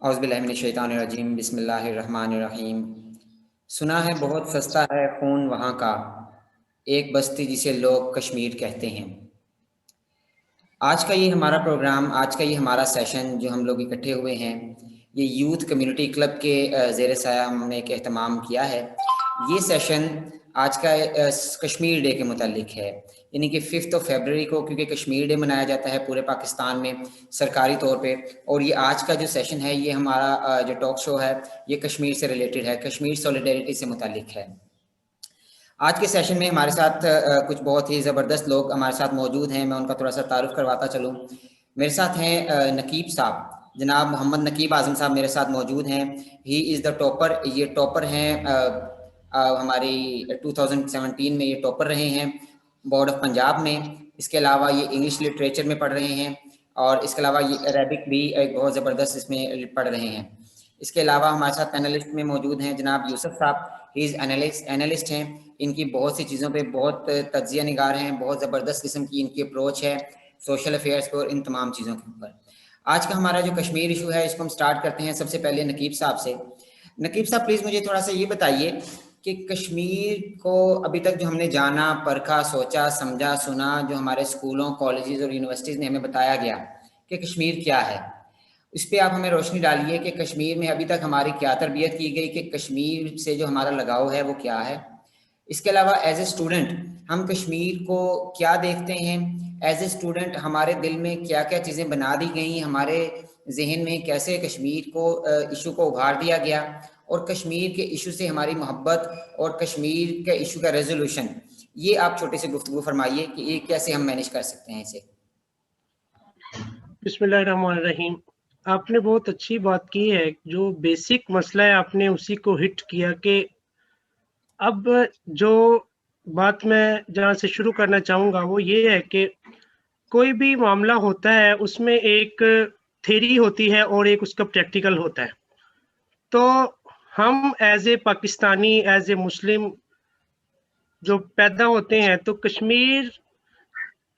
औज़ुबिल्लाहिमिनश्शैतानिर्रजीम बिस्मिल्लाहिर्रहमानिर्रहीम। सुना है बहुत सस्ता है खून वहाँ का, एक बस्ती जिसे लोग कश्मीर कहते हैं। आज का ये हमारा प्रोग्राम, आज का ये हमारा सेशन जो हम लोग इकट्ठे हुए हैं, ये यूथ कम्युनिटी क्लब के ज़ेर साया हमने एक एहतमाम किया है। ये सेशन आज का कश्मीर डे के मुतालिक है, यानी कि 5 फरवरी को, क्योंकि कश्मीर डे मनाया जाता है पूरे पाकिस्तान में सरकारी तौर पे। और ये आज का जो सेशन है, ये हमारा जो टॉक शो है, ये कश्मीर से रिलेटेड है, कश्मीर सॉलिडेरिटी से मुतालिक है। आज के सेशन में हमारे साथ कुछ बहुत ही ज़बरदस्त लोग हमारे साथ मौजूद हैं। मैं उनका थोड़ा सा तारुफ करवाता चलूँ। मेरे साथ हैं नकीब साहब, जनाब मोहम्मद नकीब आज़म साहब मेरे साथ मौजूद हैं। ही इज़ द टॉपर, ये टॉपर हैं हमारी 2017 में ये टॉपर रहे हैं बोर्ड ऑफ पंजाब में। इसके अलावा ये इंग्लिश लिटरेचर में पढ़ रहे हैं और इसके अलावा ये अरेबिक भी एक बहुत ज़बरदस्त इसमें पढ़ रहे हैं। इसके अलावा हमारे साथ पैनलिस्ट में मौजूद हैं जनाब यूसुफ साहब, ही इज़ एनालिस्ट हैं। इनकी बहुत सी चीज़ों पे बहुत तज्जिया निगार हैं, बहुत ज़बरदस्त किस्म की इनकी अप्रोच है सोशल अफेयर्स पर और इन तमाम चीज़ों के ऊपर। आज का हमारा जो कश्मीर इशू है, इसको हम स्टार्ट करते हैं सबसे पहले नकीब साहब से। नकीब साहब प्लीज़ मुझे थोड़ा सा ये बताइए कि कश्मीर को अभी तक जो हमने जाना, परखा, सोचा, समझा, सुना, जो हमारे स्कूलों, कॉलेजेस और यूनिवर्सिटीज़ में हमें बताया गया कि कश्मीर क्या है, इस पर आप हमें रोशनी डालिए कि कश्मीर में अभी तक हमारी क्या तरबियत की गई, कि कश्मीर से जो हमारा लगाव है वो क्या है। इसके अलावा एज ए स्टूडेंट हम कश्मीर को क्या देखते हैं, एज ए स्टूडेंट हमारे दिल में क्या क्या चीज़ें बना दी गई, हमारे जहन में कैसे कश्मीर को इशू को उभार दिया गया, और कश्मीर के इशू से हमारी मोहब्बत और कश्मीर के इशू का रेजोल्यूशन, ये आप छोटी सी गुफ्तगू फरमाइए कि ये कैसे हम मैनेज कर सकते हैं इसे। बिस्मिल्लाहिर्रहमानिर्रहीम। आपने बहुत अच्छी बात की है। जो बेसिक मसला है आपने उसी को हिट किया कि अब जो बात मैं जहाँ से शुरू करना चाहूँगा वो ये है कि कोई भी मामला होता है उसमें एक थ्योरी होती है और एक उसका प्रैक्टिकल होता है। तो हम as a Pakistani, as a Muslim जो पैदा होते हैं, तो कश्मीर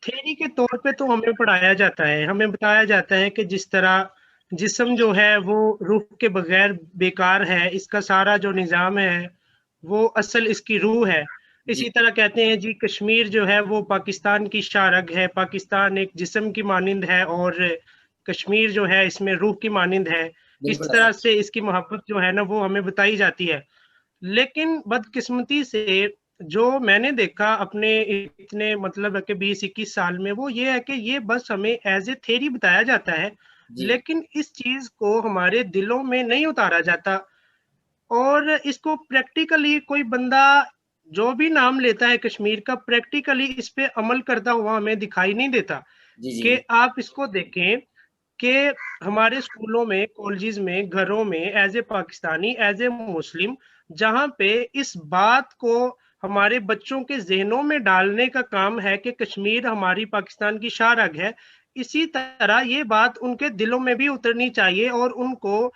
थ्योरी के तौर पे तो हमें पढ़ाया जाता है, हमें बताया जाता है कि जिस तरह जिस्म जो है वो रूह के बगैर बेकार है, इसका सारा जो निज़ाम है वो असल इसकी रूह है। इसी तरह कहते हैं जी कश्मीर जो है वो पाकिस्तान की शारग है, पाकिस्तान एक जिस्म की मानिंद है और कश्मीर जो है इसमें रूह की मानिंद है। इस तरह से इसकी मोहब्बत जो है ना वो हमें बताई जाती है। लेकिन बदकिस्मती से जो मैंने देखा अपने इतने मतलब कि 20-21 साल में, वो ये है कि ये बस हमें एज ए थ्योरी बताया जाता है, लेकिन इस चीज को हमारे दिलों में नहीं उतारा जाता और इसको प्रैक्टिकली कोई बंदा जो भी नाम लेता है कश्मीर का, प्रैक्टिकली इस पे अमल करता हुआ हमें दिखाई नहीं देता। कि आप इसको देखें कि हमारे स्कूलों में, कॉलेजेस में, घरों में as a Pakistani, as a Muslim, जहां पे इस बात को हमारे बच्चों के जहनों में डालने का काम है कि कश्मीर हमारी पाकिस्तान की शारग है, इसी तरह ये बात उनके दिलों में भी उतरनी चाहिए और उनको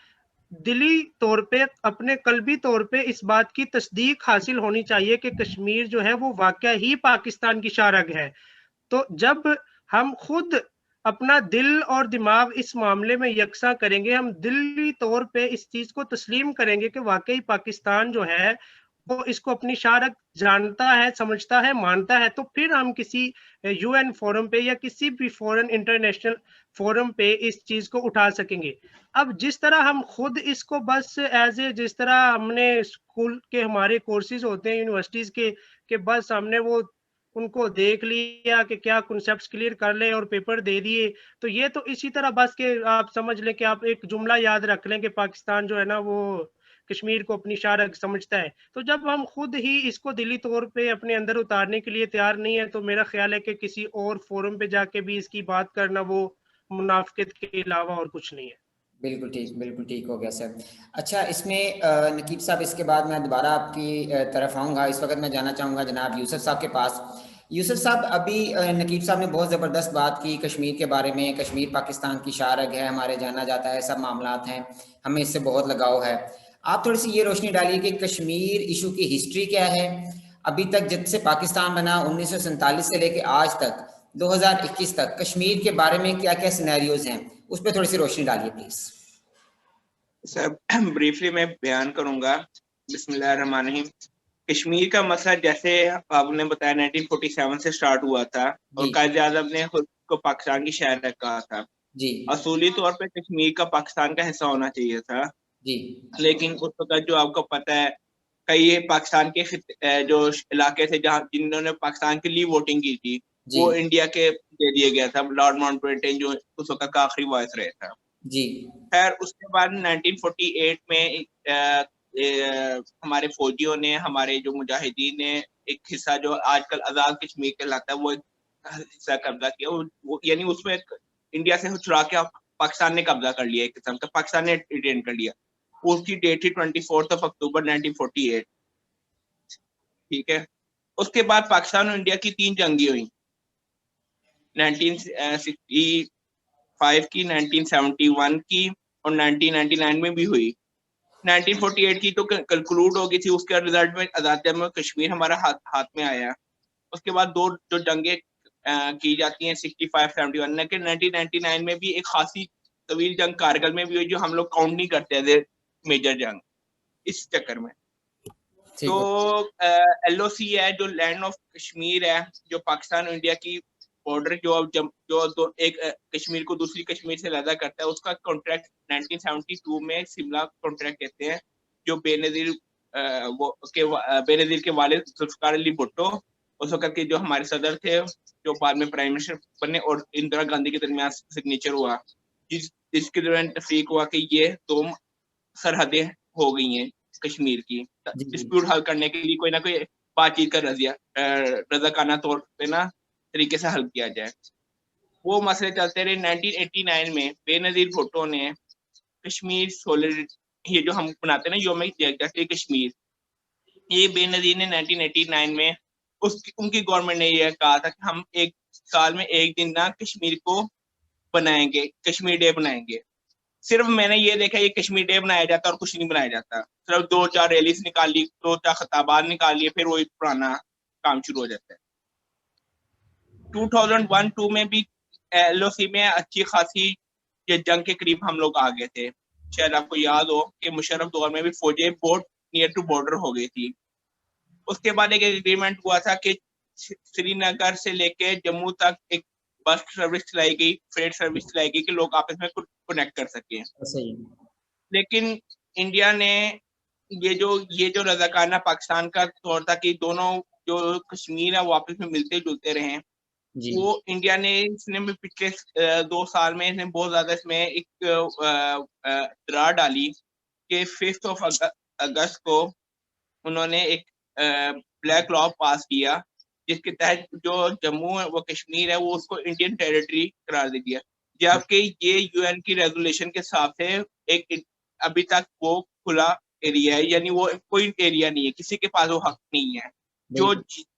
दिली तौर पे, अपने कल्बी तौर पे इस बात की तस्दीक हासिल होनी चाहिए कि कश्मीर जो है वो वाकया ही पाकिस्तान की शारग है। तो जब हम खुद अपना दिल और दिमाग इस मामले में यकसा करेंगे, हम दिली तौर पे इस चीज को तस्लीम करेंगे कि वाकई पाकिस्तान जो है वो इसको अपनी शारक जानता है, समझता है, मानता है, तो फिर हम किसी यूएन फोरम पे या किसी भी फॉरेन इंटरनेशनल फोरम पे इस चीज को उठा सकेंगे। अब जिस तरह हम खुद इसको बस एज ए, जिस तरह हमने स्कूल के हमारे कोर्सेज होते हैं यूनिवर्सिटीज के बस हमने वो उनको देख लिया कि क्या कॉन्सेप्ट्स क्लियर कर ले और पेपर दे दिए, तो ये तो इसी तरह बस के आप समझ लें कि आप एक जुमला याद रख लें कि पाकिस्तान जो है ना वो कश्मीर को अपनी शारग समझता है। तो जब हम खुद ही इसको दिली तौर पे अपने अंदर उतारने के लिए तैयार नहीं है, तो मेरा ख्याल है कि किसी और फोरम पे जाके भी इसकी बात करना वो मुनाफिकत के अलावा और कुछ नहीं है। बिल्कुल ठीक हो गया सर। अच्छा, इसमें नकीब साहब, इसके बाद मैं दोबारा आपकी तरफ आऊँगा। इस वक्त मैं जाना चाहूँगा जनाब यूसुफ साहब के पास। यूसुफ साहब, अभी नकीब साहब ने बहुत ज़बरदस्त बात की कश्मीर के बारे में। कश्मीर पाकिस्तान की शारग है, हमारे जाना जाता है, सब मामलात हैं, हमें इससे बहुत लगाव है। आप थोड़ी सी ये रोशनी डालिए कि कश्मीर इशू की हिस्ट्री क्या है, अभी तक जब से पाकिस्तान बना 1947 से लेकर आज तक 2021 तक कश्मीर के बारे में क्या क्या सिनेरियोज हैं, उस पर थोड़ी सी रोशनी डालिए प्लीज़। सर ब्रीफली मैं बयान करूंगा। बिस्मिल्लाहिर्रहमानिर्रहीम। कश्मीर का मसला जैसे आपने बताया 1947 से स्टार्ट हुआ था और कायद आज़म ने खुद को पाकिस्तान की शहर कहा था जी। असूली तौर पे कश्मीर का पाकिस्तान का हिस्सा होना चाहिए था जी। लेकिन उस वक्त जो आपको पता है कई पाकिस्तान के जो इलाके थे जहाँ जिन्होंने पाकिस्तान के लिए वोटिंग की थी वो इंडिया के दे दिया गया था। लॉर्ड माउंटबेटन जो उस वक्त का आखिरी वॉइस रहे था। जी। खैर उसके बाद 1948 में हमारे फौजियों ने, हमारे जो मुजाहिदीन ने एक हिस्सा जो आजकल आजाद कश्मीर कहलाता है वो एक हिस्सा कब्जा किया। वो यानी उसमें इंडिया से चुरा के पाकिस्तान ने कब्जा कर लिया, एक किस्म का पाकिस्तान ने रिटेन कर लिया। उसकी डेट थी 24 अक्टूबर 1948। ठीक है। उसके बाद पाकिस्तान और इंडिया की 3 जंगी हुई, 1965 की, 1971 की और 1999 में भी हुई। 1948 की तो कंक्लूड हो गई थी, उसके रिजल्ट में आजाद कश्मीर हमारा हाथ में आया। उसके बाद 2 जो जंगे की जाती हैं 65-71, लेकिन 1999 में भी एक खासी तवील जंग कारगिल में भी हुई जो हम लोग काउंट नहीं करते थे मेजर जंग इस चक्कर में। तो LOC है जो लैंड ऑफ कश्मीर है, जो पाकिस्तान और इंडिया की बॉर्डर जो एक कश्मीर को दूसरी कश्मीर से अलग करता है, उसका कॉन्ट्रैक्ट 1972 में शिमला कॉन्ट्रैक्ट कहते हैं, जो बेनजीर के वालिद जुल्फिकार अली भुट्टो उस वक्त के जो हमारे सदर थे, जो बाद में प्राइम मिनिस्टर बने, और इंदिरा गांधी के दरमियान सिग्नेचर हुआ, जिसके दौरान तफरीक हुआ कि ये 2 सरहदें हो गई हैं कश्मीर की। डिस्प्यूट हल करने के लिए कोई ना कोई बातचीत का रजाकाना तौर पे ना तरीके से हल किया जाए। वो मसले चलते रहे। 1989 में बेनजीर भुट्टो ने कश्मीर ये जो हम बनाते हैं ना योम यकजहती कश्मीर, ये बेनजीर ने 1989 में उनकी गवर्नमेंट ने यह कहा था कि हम एक साल में एक दिन ना कश्मीर को बनाएंगे, कश्मीर डे बनाएंगे। सिर्फ मैंने ये देखा ये कश्मीर डे बनाया जाता और कुछ नहीं बनाया जाता। सिर्फ 2-4 रैलीज निकाली, 2-4 खिताबात निकाल लिए, फिर वही पुराना काम शुरू हो जाता है। 2001-2 में भी LOC में अच्छी खासी जंग के करीब हम लोग आ गए थे। शायद आपको याद हो कि मुशर्रफ दौर में भी फौजें बहुत नियर टू बॉर्डर हो गई थी। उसके बाद एक एग्रीमेंट हुआ था कि श्रीनगर से लेके जम्मू तक एक बस सर्विस चलाई गई, फ्रेट सर्विस चलाई गई कि लोग आपस में कनेक्ट कर सकें। लेकिन इंडिया ने ये जो रजाकाना पाकिस्तान का तौर था कि दोनों जो कश्मीर है वो आपस में मिलते जुलते रहे, वो इंडिया ने इसने में पिछले 2 साल में इसने बहुत ज्यादा इसमें एक दरार डाली कि 5 अगस्त को उन्होंने एक ब्लैक लॉ पास किया जिसके तहत जो जम्मू है वो कश्मीर है वो उसको इंडियन टेरिटरी करार दे दिया, जबकि ये UN की रेजोल्यूशन के हिसाब से एक अभी तक वो खुला एरिया है, यानी वो कोई एरिया नहीं है, किसी के पास वो हक नहीं है। जो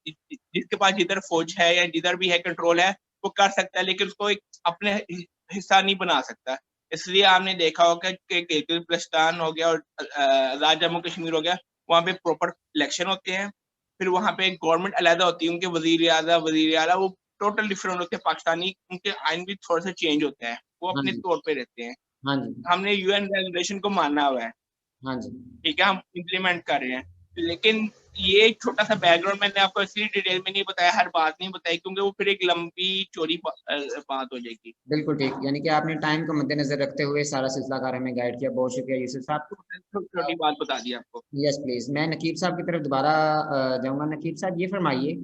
जिसके पास जिधर फौज है या जिधर भी है कंट्रोल है वो कर सकता है, लेकिन उसको एक अपने हिस्सा नहीं बना सकता। इसलिए आपने देखा होगा कि गिलगित-बल्तिस्तान हो गया और आजाद जम्मू कश्मीर हो गया, वहाँ पे प्रॉपर इलेक्शन होते हैं, फिर वहाँ पे गवर्नमेंट अलग होती है, उनके वजीर आला वो टोटल डिफरेंट होते हैं पाकिस्तानी, उनके आइन भी थोड़ा सा चेंज होता है, वो अपने तौर पे रहते हैं। हमने UN रेगुलेशन को माना हुआ है, ठीक है, हम इम्प्लीमेंट कर रहे हैं। लेकिन ये छोटा सा बैकग्राउंड मैंने आपको इसलिए डिटेल में नहीं बताया, हर बात नहीं बताई, क्योंकि वो फिर एक लंबी चौड़ी बात हो जाएगी। बिल्कुल ठीक, यानी कि आपने टाइम को मद्देनजर रखते हुए सारा सिलसिलाकार हमें गाइड किया, बहुत शुक्रिया यूसुफ साहब। छोटी बात बता दी आपको। यस प्लीज, मैं नकीब साहब की तरफ दोबारा जाऊंगा। नकीब साहब ये फरमाइए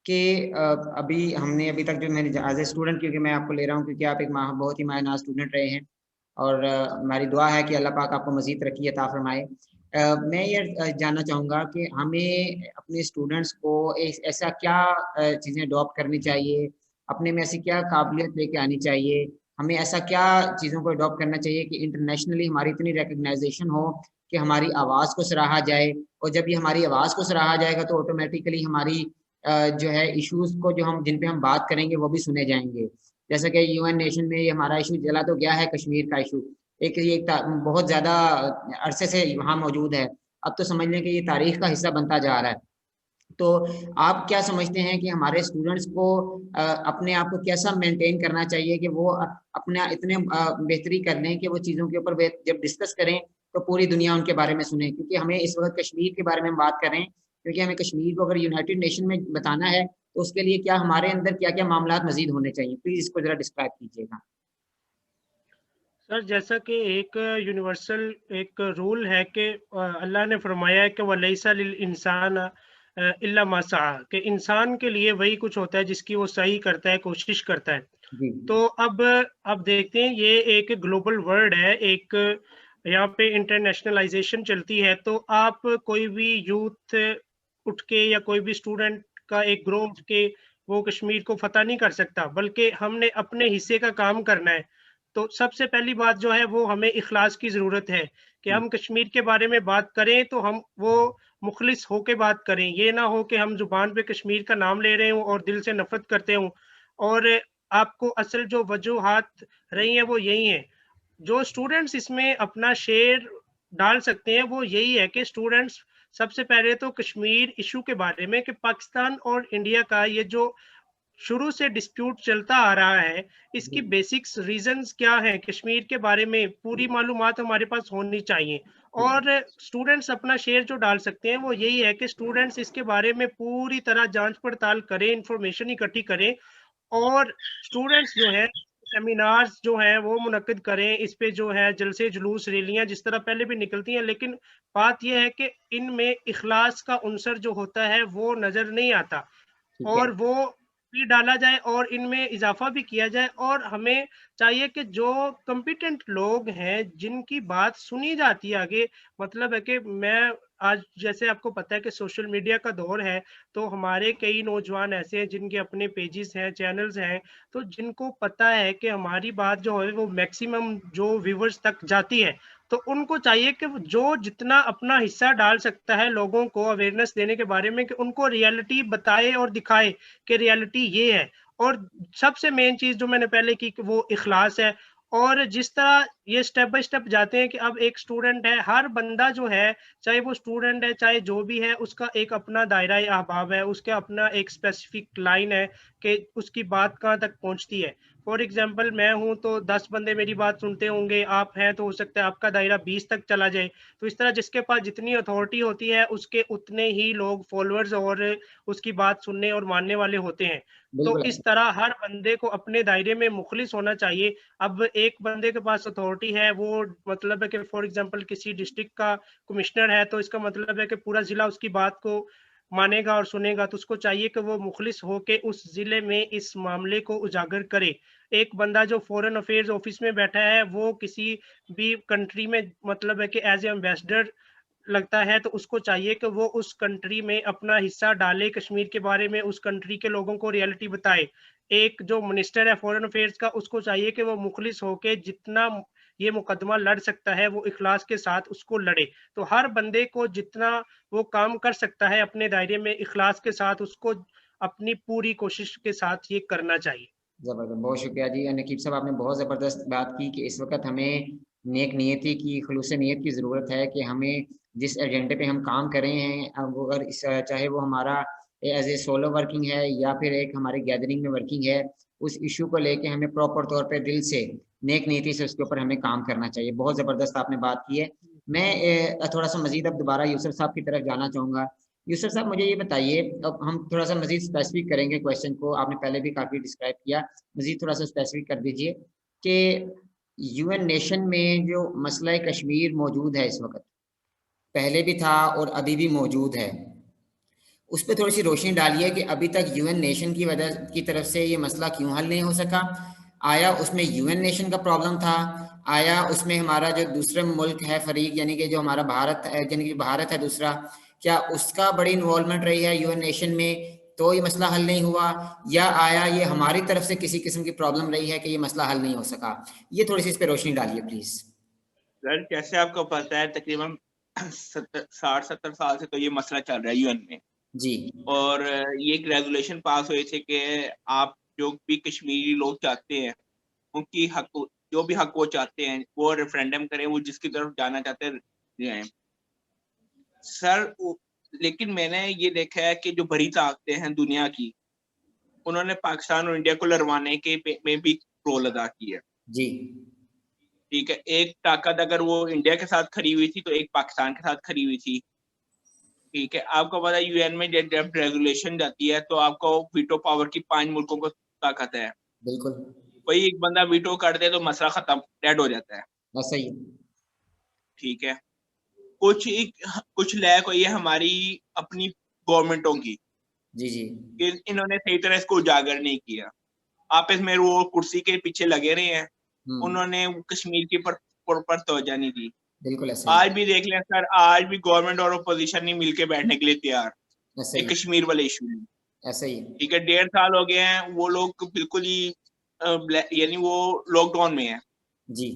कि अभी हमने अभी तक जो मैंने एज ए स्टूडेंट, क्योंकि मैं आपको ले रहा हूँ क्योंकि आप एक बहुत ही मायना स्टूडेंट रहे हैं और हमारी दुआ है कि अल्लाह पाक आपको मजीद तरक्की अता फरमाए। मैं ये जानना चाहूँगा कि हमें अपने स्टूडेंट्स को ऐसा क्या चीज़ें अडॉप्ट करनी चाहिए, अपने में ऐसी क्या काबिलियत लेके आनी चाहिए, हमें ऐसा क्या चीज़ों को अडॉप्ट करना चाहिए कि इंटरनेशनली हमारी इतनी रिकग्नाइजेशन हो कि हमारी आवाज़ को सराहा जाए, और जब ये हमारी आवाज़ को सराहा जाएगा तो ऑटोमेटिकली हमारी जो है इश्यूज को जो हम जिन पे हम बात करेंगे वो भी सुने जाएंगे। जैसा कि UN नेशन में ये हमारा इशू चला तो गया है, कश्मीर का इशू एक बहुत ज्यादा अरसे से वहाँ मौजूद है, अब तो समझ लें कि ये तारीख का हिस्सा बनता जा रहा है। तो आप क्या समझते हैं कि हमारे स्टूडेंट्स को अपने आप को कैसा मेंटेन करना चाहिए कि वो अपना इतने बेहतरी कर लें कि वो चीज़ों के ऊपर जब डिस्कस करें तो पूरी दुनिया उनके बारे में सुने, क्योंकि हमें इस वक्त कश्मीर के बारे में हम बात कर रहे हैं, क्योंकि हमें कश्मीर को अगर यूनाइटेड नेशन में बताना है तो उसके लिए क्या हमारे अंदर क्या क्या मामला मजीद होने चाहिए, प्लीज इसको जरा डिस्क्राइब कीजिएगा। सर जैसा कि एक यूनिवर्सल एक रूल है कि अल्लाह ने फरमाया है कि वलैसा लिल इंसान इल्ला मा सआ, कि इंसान के लिए वही कुछ होता है जिसकी वो सही करता है, कोशिश करता है। जी तो अब देखते हैं, ये एक ग्लोबल वर्ड है, एक यहाँ पे इंटरनेशनलाइजेशन चलती है। तो आप कोई भी यूथ उठ के या कोई भी स्टूडेंट का एक ग्रुप उठ के वो कश्मीर को फतह नहीं कर सकता, बल्कि हमने अपने हिस्से का काम करना है। तो सबसे पहली बात जो है वो हमें इखलास की ज़रूरत है कि हम कश्मीर के बारे में बात करें तो हम वो मुखलिस होके बात करें। ये ना हो कि हम ज़ुबान पे कश्मीर का नाम ले रहे हों और दिल से नफ़रत करते हों। और आपको असल जो वजूहात रही हैं वो यही हैं। जो स्टूडेंट्स इसमें अपना शेयर डाल सकते हैं वो यही है कि स्टूडेंट्स सबसे पहले तो कश्मीर इशू के बारे में, कि पाकिस्तान और इंडिया का ये जो शुरू से डिस्प्यूट चलता आ रहा है, इसकी बेसिक्स रीजंस क्या है, कश्मीर के बारे में पूरी मालूमात हमारे पास होनी चाहिए। और स्टूडेंट्स अपना शेयर जो डाल सकते हैं वो यही है कि स्टूडेंट्स इसके बारे में पूरी तरह जांच पड़ताल करें, इंफॉर्मेशन इकट्ठी करें, और स्टूडेंट्स जो है सेमिनार्स जो है वो मुनक्किद करें। इस पे जो है जलसे जुलूस रैलियां जिस तरह पहले भी निकलती हैं, लेकिन बात यह है कि इनमें इखलास का उनसर जो होता है वो नजर नहीं आता, ठीक है। और वो भी डाला जाए और इनमें इजाफा भी किया जाए। और हमें चाहिए कि जो कॉम्पिटेंट लोग हैं जिनकी बात सुनी जाती है आगे, मतलब है कि मैं आज जैसे आपको पता है कि सोशल मीडिया का दौर है, तो हमारे कई नौजवान ऐसे हैं जिनके अपने पेजेस हैं, चैनल्स हैं, तो जिनको पता है कि हमारी बात जो है वो मैक्सिमम जो व्यूवर्स तक जाती है। तो उनको चाहिए कि जो जितना अपना हिस्सा डाल सकता है लोगों को अवेयरनेस देने के बारे में, कि उनको रियलिटी बताए और दिखाए कि रियलिटी ये है। और सबसे मेन चीज जो मैंने पहले की कि वो इखलास है। और जिस तरह ये स्टेप बाय स्टेप जाते हैं कि अब एक स्टूडेंट है, हर बंदा जो है, चाहे वो स्टूडेंट है चाहे जो भी है, उसका एक अपना दायरा अहबाब है, उसका अपना एक स्पेसिफिक लाइन है कि उसकी बात कहाँ तक पहुंचती है। फॉर एग्जाम्पल मैं हूं तो 10 बंदे मेरी बात सुनते होंगे, आप हैं तो हो सकता है आपका दायरा 20 तक चला जाए। तो इस तरह जिसके पास जितनी अथॉरिटी होती है उसके उतने ही लोग फॉलोअर्स और उसकी बात सुनने और मानने वाले होते हैं। तो बिल्कुल। इस तरह हर बंदे को अपने दायरे में मुखलिस होना चाहिए। अब एक बंदे के पास अथॉरिटी है, वो मतलब है कि फॉर एग्जांपल किसी डिस्ट्रिक्ट का कमिश्नर है, तो इसका मतलब है कि पूरा जिला उसकी बात को मानेगा और सुनेगा। तो उसको चाहिए कि वो मुखलिस होके उस जिले में इस मामले को उजागर करे। एक बंदा जो फॉरेन अफेयर्स ऑफिस में बैठा है, वो किसी भी कंट्री में मतलब है कि एज ए एम्बेसडर लगता है, तो उसको चाहिए कि वो उस कंट्री में अपना हिस्सा डाले, कश्मीर के बारे में उस कंट्री के लोगों को रियलिटी बताए। एक जो मिनिस्टर है फॉरेन अफेयर्स का, उसको चाहिए कि वो मुखलिस होके जितना ये मुकदमा लड़ सकता है वो इखलास के साथ उसको लड़े। तो हर बंदे को जितना वो काम कर सकता है अपने दायरे में इखलास के साथ, उसको अपनी पूरी कोशिश के साथ ये करना चाहिए। ज़बरदस्त, बहुत शुक्रिया जी नकीब साहब, आपने बहुत ज़बरदस्त बात की कि इस वक्त हमें नेक नियति की, खलूस नियत की ज़रूरत है कि हमें जिस एजेंडे पे हम काम कर रहे हैं, अब वो अगर चाहे वो हमारा एज ए सोलो वर्किंग है या फिर एक हमारी गैदरिंग में वर्किंग है, उस इशू को लेके हमें प्रॉपर तौर पे दिल से नेक नीति से उसके ऊपर हमें काम करना चाहिए। बहुत ज़बरदस्त आपने बात की है। मैं थोड़ा सा मजीद अब दोबारा यूसुफ साहब की तरफ जाना चाहूँगा। यूसुफ साहब मुझे ये बताइए, अब हम थोड़ा सा मजीद स्पेसिफिक करेंगे क्वेश्चन को, आपने पहले भी काफ़ी डिस्क्राइब किया, मजीद थोड़ा सा स्पेसिफिक कर दीजिए कि यूएन नेशन में जो मसला कश्मीर मौजूद है इस वक्त, पहले भी था और अभी भी मौजूद है, उस पर थोड़ी सी रोशनी डालिए कि अभी तक यूएन नेशन की वजह की तरफ से ये मसला क्यों हल नहीं हो सका। आया उसमें यूएन नेशन का प्रॉब्लम था, आया उसमें हमारा जो दूसरा मुल्क है फरीक, यानी कि जो हमारा भारत है, यानी कि भारत है दूसरा, क्या उसका बड़ी इन्वॉल्वमेंट रही है यूएन नेशन में तो ये मसला हल नहीं हुआ, या आया ये हमारी तरफ से किसी किस्म की प्रॉब्लम रही है कि ये मसला हल नहीं हो सका। ये थोड़ी सी इस पर रोशनी डालिए प्लीज। सर जैसे आपको पता है तकरीबन 60-70 साल से तो ये मसला चल रहा है यूएन में। जी। और ये एक रेजोल्यूशन पास हुए थे कि आप जो भी कश्मीरी लोग चाहते हैं उनकी हक, जो भी हक वो चाहते हैं वो रेफरेंडम करें, वो जिसकी तरफ जाना चाहते हैं जाएं। सर लेकिन मैंने ये देखा है कि जो बड़ी ताकतें हैं दुनिया की, उन्होंने पाकिस्तान और इंडिया को लड़वाने के में भी रोल अदा किया है। जी। ठीक है, एक ताकत अगर वो इंडिया के साथ खड़ी हुई थी तो एक पाकिस्तान के साथ खड़ी हुई थी। ठीक है, आपको पता है यूएन में जब रेगुलेशन जाती है तो आपको वीटो पावर की 5 मुल्कों को ताकत है। बिल्कुल कोई एक बंदा वीटो कर दे तो मसला खत्म, डेड हो जाता है। ऐसा ही है। ठीक है, कुछ लैक हुई है हमारी अपनी गवर्नमेंटों की जी जी कि इन्होंने सही तरह इसको उजागर नहीं किया। आपस में वो कुर्सी के पीछे लगे रहे हैं, उन्होंने कश्मीर की पर तवज्जो नहीं दी। बिल्कुल ऐसा ही आज भी देख लें सर, आज भी गवर्नमेंट और अपोजिशन नहीं मिलके बैठने के लिए तैयार ऐसा एक ही कश्मीर वाले इशू में। ऐसा ही ठीक है, 1.5 साल हो गए हैं, वो लोग बिल्कुल ही यानी वो लॉकडाउन में है। जी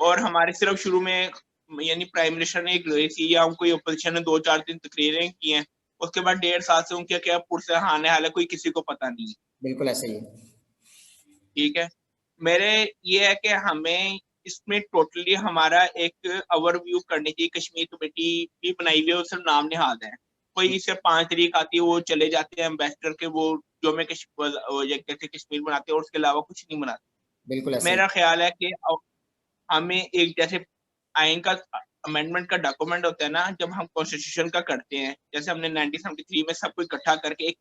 और हमारे सिर्फ शुरू में यानी प्राइम मिनिस्टर ने एक रही या कोई अपोजिशन ने 2-4 दिन तकरीरें की हैं, उसके बाद 1.5 साल से उनके क्या पुरसहाने हाल है कोई किसी को पता नहीं है। बिल्कुल ऐसा ही है। ठीक है, मेरे ये है कि हमें इसमें टोटली हमारा एक ओवरव्यू करनी चाहिए। कश्मीर कमेटी भी बनाई हुई है, सिर्फ नाम निहाद है। कोई इसे 5 तारीख आती है, वो चले जाते हैं एम्बेसडर के, वो जो में कश्मीर बनाते हैं और उसके अलावा कुछ नहीं बनाते। बिल्कुल ऐसा ही मेरा ख्याल है कि हमें एक जैसे आइन का अमेंडमेंट का डॉक्यूमेंट होता है ना, जब हम कॉन्स्टिट्यूशन का करते हैं, जैसे हमने 1973 में सबको इकट्ठा करके एक,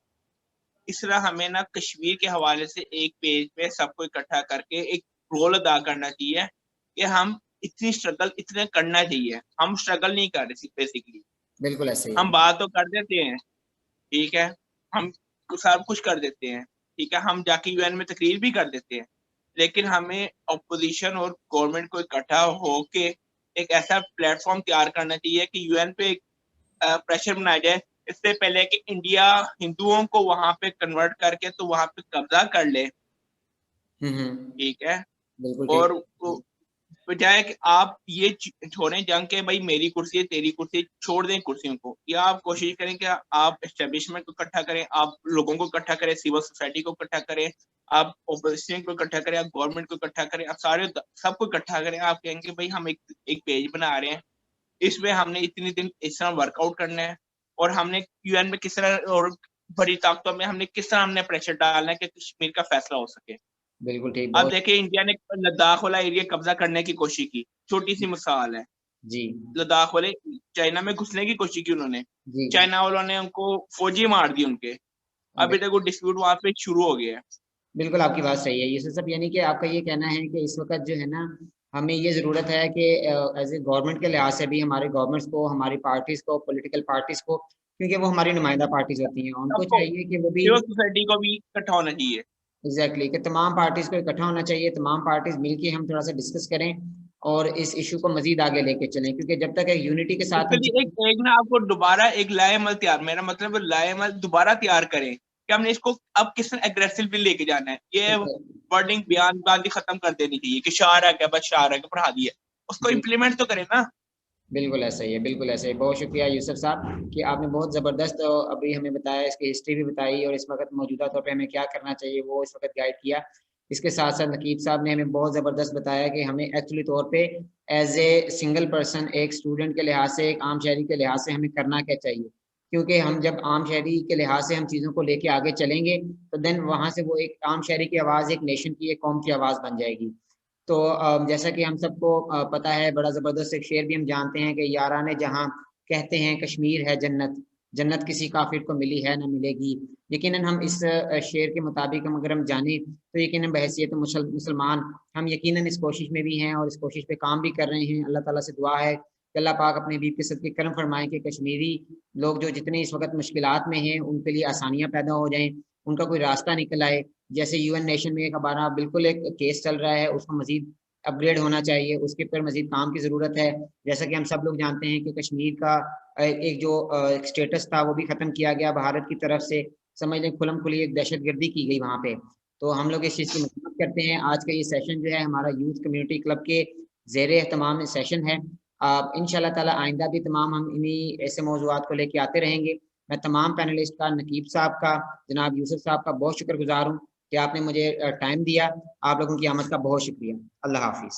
इस तरह हमें ना कश्मीर के हवाले से एक पेज पे सबको इकट्ठा करके एक रोल अदा करना चाहिए कि हम इतनी स्ट्रगल इतने करना चाहिए। हम स्ट्रगल नहीं कर रहे बेसिकली, बिल्कुल ऐसे ही हम बात तो कर देते हैं। ठीक है, हम सब कुछ कर देते हैं। ठीक है, हम जाके यूएन में तकरीर भी कर देते हैं, लेकिन हमें अपोजिशन और गवर्नमेंट को इकट्ठा होके एक ऐसा प्लेटफॉर्म तैयार करना चाहिए कि यूएन पे प्रेशर बनाया जाए, इससे पहले कि इंडिया हिंदुओं को वहां पे कन्वर्ट करके तो वहां पे कब्जा कर ले। ठीक है, बिल्कुल और ठीक बजाय कि आप ये छोड़ें जंग के भाई मेरी कुर्सी है तेरी कुर्सी, छोड़ दें कुर्सियों को, या आप कोशिश करें कि आप एस्टेब्लिशमेंट को इकट्ठा करें, आप लोगों को इकट्ठा करें, सिविल सोसाइटी को इकट्ठा करें, आप ओपोजिशन को इकट्ठा करें, आप गवर्नमेंट को इकट्ठा करें, आप सारे सबको इकट्ठा करें। आप कहेंगे भाई हम एक पेज बना रहे हैं, इसमें हमने इतने दिन इस तरह वर्कआउट करना है, और हमने यूएन में किस तरह और बड़ी ताकतों में हमने किस तरह हमने प्रेशर डालना है कि कश्मीर का फैसला हो सके। बिल्कुल ठीक अब बहुत देखिए इंडिया ने लद्दाख वाला एरिया कब्जा करने की कोशिश की, छोटी सी मिसाल है। जी लद्दाख वाले चाइना में घुसने की कोशिश की उन्होंने, जी चाइना वालों ने उनको फौजी मार दी उनके, अभी तक वो डिस्प्यूट वहां पे शुरू हो गया है। बिल्कुल आपकी बात सही है यूसुफ साहब, यानी कि आपका ये कहना है कि इस वक्त जो है ना हमें ये ज़रूरत है कि एज ए गवर्नमेंट के लिहाज से भी हमारे गवर्नमेंट्स को, हमारी पार्टीज़ को, पॉलिटिकल पार्टीज़ को, क्योंकि वो हमारी नुमाइंदा पार्टीज होती हैं, उनको सबको चाहिए कि वो भी सिविल सोसाइटी को भी इकट्ठा होना चाहिए। एग्जैक्टली कि तमाम पार्टीज को इकट्ठा होना चाहिए, तमाम पार्टीज मिलके हम थोड़ा सा डिस्कस करें और इस इशू को मजीद आगे लेके चलें, क्योंकि जब तक एक यूनिटी के साथ इसके हम लिए एक ना आपको दोबारा एक लाएमल तैयार, मेरा मतलब लाएमल दोबारा तैयार करें कि हमने इसको अब किस तरह एग्रेसिवली लेके जाना है। ये वर्डिंग बयानबाजी खत्म कर देनी चाहिए कि शार है क्या, बस शार है क्या, पढ़ा दिया, उसको इम्प्लीमेंट तो करें ना। बिल्कुल ऐसा ही है, बिल्कुल ऐसा ही। बहुत शुक्रिया यूसुफ साहब कि आपने बहुत ज़बरदस्त अभी हमें बताया, इसकी हिस्ट्री भी बताई और इस वक्त मौजूदा तौर पे हमें क्या करना चाहिए वो इस वक्त गाइड किया। इसके साथ साथ नकीब साहब ने हमें बहुत ज़बरदस्त बताया कि हमें एक्चुअली तौर पे एज ए सिंगल पर्सन, एक स्टूडेंट के लिहाज से, एक आम शहरी के लिहाज से हमें करना क्या चाहिए, क्योंकि हम जब आम शहरी के लिहाज से हम चीज़ों को लेके आगे चलेंगे तो देन वहाँ से वो एक आम शहरी की आवाज़ एक नेशन की, एक कौम की आवाज़ बन जाएगी। तो जैसा कि हम सबको पता है, बड़ा ज़बरदस्त एक शेर भी हम जानते हैं कि याराने जहाँ कहते हैं कश्मीर है जन्नत, जन्नत किसी काफिर को मिली है न मिलेगी। यकीनन हम इस शेर के मुताबिक हम अगर हम जाने तो यकीनन बहैसियत मुसलमान हम यकीनन इस कोशिश में भी हैं और इस कोशिश पे काम भी कर रहे हैं। अल्लाह ताला से दुआ है कि अल्लाह पाक अपने हबीब के सदके करम फरमाएं कि कश्मीरी लोग जो जितने इस वक्त मुश्किलात में हैं उनके लिए आसानियाँ पैदा हो जाएं, उनका कोई रास्ता निकल आए। जैसे यूएन नेशन में एक हमारा बिल्कुल एक केस चल रहा है, उसको मजीद अपग्रेड होना चाहिए, उसके पर मजीद काम की ज़रूरत है। जैसा कि हम सब लोग जानते हैं कि कश्मीर का एक जो स्टेटस था वो भी ख़त्म किया गया भारत की तरफ से, समझ लें खुलम खुली एक दहशतगर्दी की गई वहाँ पे। तो हम लोग इस चीज़ की मदद करते हैं। आज का ये सेशन जो है हमारा यूथ कम्युनिटी क्लब के ज़ेर एहतमाम सेशन है। इंशाल्लाह ताला आइंदा भी तमाम हम इन्हीं ऐसे मौज़ूआत को लेके आते रहेंगे। मैं तमाम पैनलिस्ट का, नकीब साहब का, जनाब यूसुफ साहब का बहुत शुक्रगुजार हूँ कि आपने मुझे टाइम दिया। आप लोगों की आमद का बहुत शुक्रिया। अल्लाह हाफिज़।